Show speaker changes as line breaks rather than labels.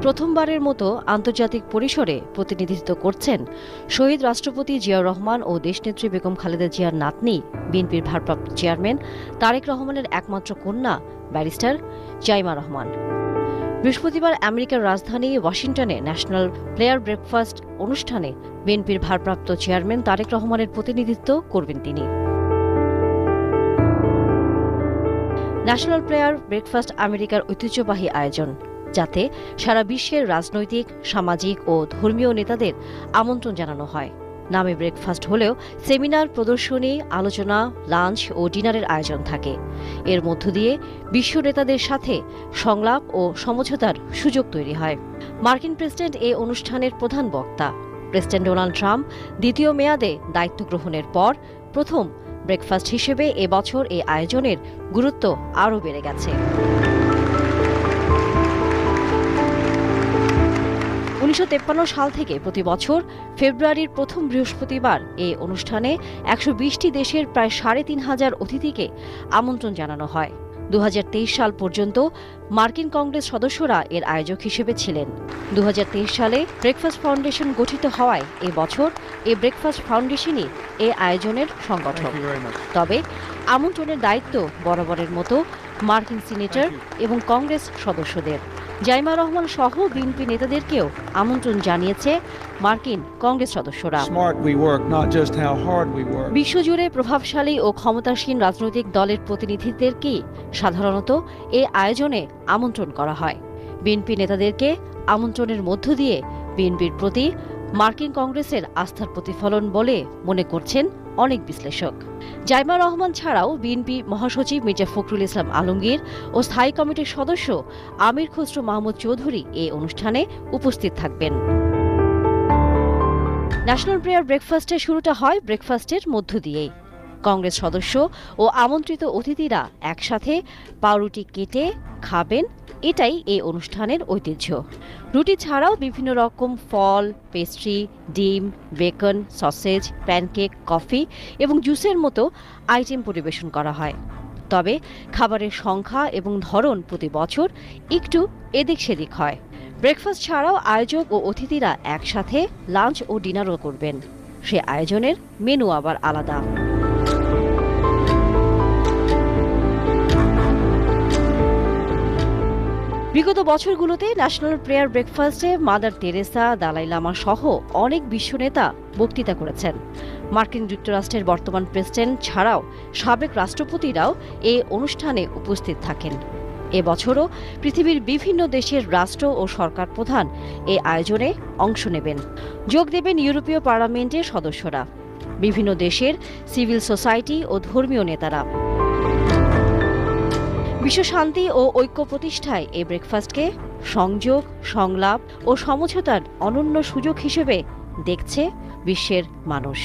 প্রথমবারের মতো আন্তর্জাতিক পরিসরে প্রতিনিধিত্ব করছেন শহীদ রাষ্ট্রপতি জিয়াউর রহমান ও দেশনেত্রী বেগম খালেদা জিয়ার নাতনি, বিএনপির ভারপ্রাপ্ত চেয়ারম্যান তারেক রহমানের একমাত্র কন্যা ব্যারিস্টার জাইমা রহমান। বৃহস্পতিবার আমেরিকার রাজধানী ওয়াশিংটনে ন্যাশনাল প্লেয়ার ব্রেকফাস্ট অনুষ্ঠানে বিএনপির ভারপ্রাপ্ত চেয়ারম্যান তারেক রহমানের প্রতিনিধিত্ব করবেন তিনি। ন্যাশনাল প্লেয়ার ব্রেকফাস্ট আমেরিকার ঐতিহ্যবাহী আয়োজন, যাতে সারা বিশ্বের রাজনৈতিক, সামাজিক ও ধর্মীয় নেতাদের আমন্ত্রণ জানানো হয়। নামে ব্রেকফাস্ট হলেও সেমিনার, প্রদর্শনী, আলোচনা, লাঞ্চ ও ডিনারের আয়োজন থাকে। এর মধ্য দিয়ে বিশ্ব নেতাদের সাথে সংলাপ ও সমঝোতার সুযোগ তৈরি হয়। মার্কিন প্রেসিডেন্ট এই অনুষ্ঠানের প্রধান বক্তা। প্রেসিডেন্ট ডোনাল্ড ট্রাম্প দ্বিতীয় মেয়াদে দায়িত্ব গ্রহণের পর প্রথম ব্রেকফাস্ট হিসেবে এবছর এই আয়োজনের গুরুত্ব আরও বেড়ে গেছে। 1953 সাল থেকে প্রতি বছর ফেব্রুয়ারির প্রথম বৃহস্পতিবার এই অনুষ্ঠানে 120টি দেশের প্রায় 3,500 অতিথিকে আমন্ত্রণ জানানো হয়। 2023 সাল পর্যন্ত মার্কিন কংগ্রেস সদস্যরা এর আয়োজক হিসেবে ছিলেন। 2023 সালে ব্রেকফাস্ট ফাউন্ডেশন গঠিত হওয়ায় এবছর এই ব্রেকফাস্ট ফাউন্ডেশনই এই আয়োজনের সংগঠক। তবে আমন্ত্রণের দায়িত্ব বরাবরের মতো মার্কিন সিনেটর এবং কংগ্রেস সদস্যদের। জাইমা রহমান সহ বিএনপি নেতাদেরকেও আমন্ত্রণ জানিয়েছে মার্কিন কংগ্রেস সদস্যরা। বিশ্বজুড়ে প্রভাবশালী ও ক্ষমতাসীন রাজনৈতিক দলের প্রতিনিধিদেরকেই সাধারণত এই আয়োজনে আমন্ত্রণ করা হয়। বিএনপি নেতাদেরকে আমন্ত্রণের মধ্য দিয়ে বিএনপির প্রতি মার্কিন কংগ্রেসের আস্থার প্রতিফলন বলে মনে করছেন অনেক বিশ্লেষক। জাইমা রহমান ছাড়াও বিএনপি মহাসচিব মির্জা ফখরুল ইসলাম আলমগীর ও স্থায়ী কমিটির সদস্য আমির খসরু মাহমুদ চৌধুরী এই অনুষ্ঠানে উপস্থিত থাকবেন। ন্যাশনাল প্রেয়ার ব্রেকফাস্টের শুরুটা হয় ব্রেকফাস্টের মধ্য দিয়েই। কংগ্রেস সদস্য ও আমন্ত্রিত অতিথিরা একসাথে পাউরুটি কেটে খাবেন, এটাই এই অনুষ্ঠানের ঐতিহ্য। রুটি ছাড়াও বিভিন্ন রকম ফল, পেস্ট্রি, ডিম, বেকন, সসেজ, প্যানকেক, কফি এবং জুসের মতো আইটেম পরিবেশন করা হয়। তবে খাবারের সংখ্যা এবং ধরন প্রতি বছর একটু এদিক সেদিক হয়। ব্রেকফাস্ট ছাড়াও আয়োজক ও অতিথিরা একসাথে লাঞ্চ ও ডিনারও করবেন। সে আয়োজনের মেনু আবার আলাদা। বিগত বছরগুলোতে ন্যাশনাল প্রেয়ার ব্রেকফাস্টে মাদার তেরেসা, দালাই লামা সহ অনেক বিশ্ব নেতা বক্তৃতা করেছেন। মার্কিন যুক্তরাষ্ট্রের বর্তমান প্রেসিডেন্ট ছাড়াও সাবেক রাষ্ট্রপতিরাও এই অনুষ্ঠানে উপস্থিত থাকেন। এবছরও পৃথিবীর বিভিন্ন দেশের রাষ্ট্র ও সরকার প্রধান এই আয়োজনে অংশ নেবেন। যোগ দেবেন ইউরোপীয় পার্লামেন্টের সদস্যরা, বিভিন্ন দেশের সিভিল সোসাইটি ও ধর্মীয় নেতারা। বিশ্ব শান্তি ও ঐক্য প্রতিষ্ঠায় এই ব্রেকফাস্টকে সংযোগ, সংলাপ ও সমঝোতার অনন্য সুযোগ হিসেবে দেখছে বিশ্বের মানুষ।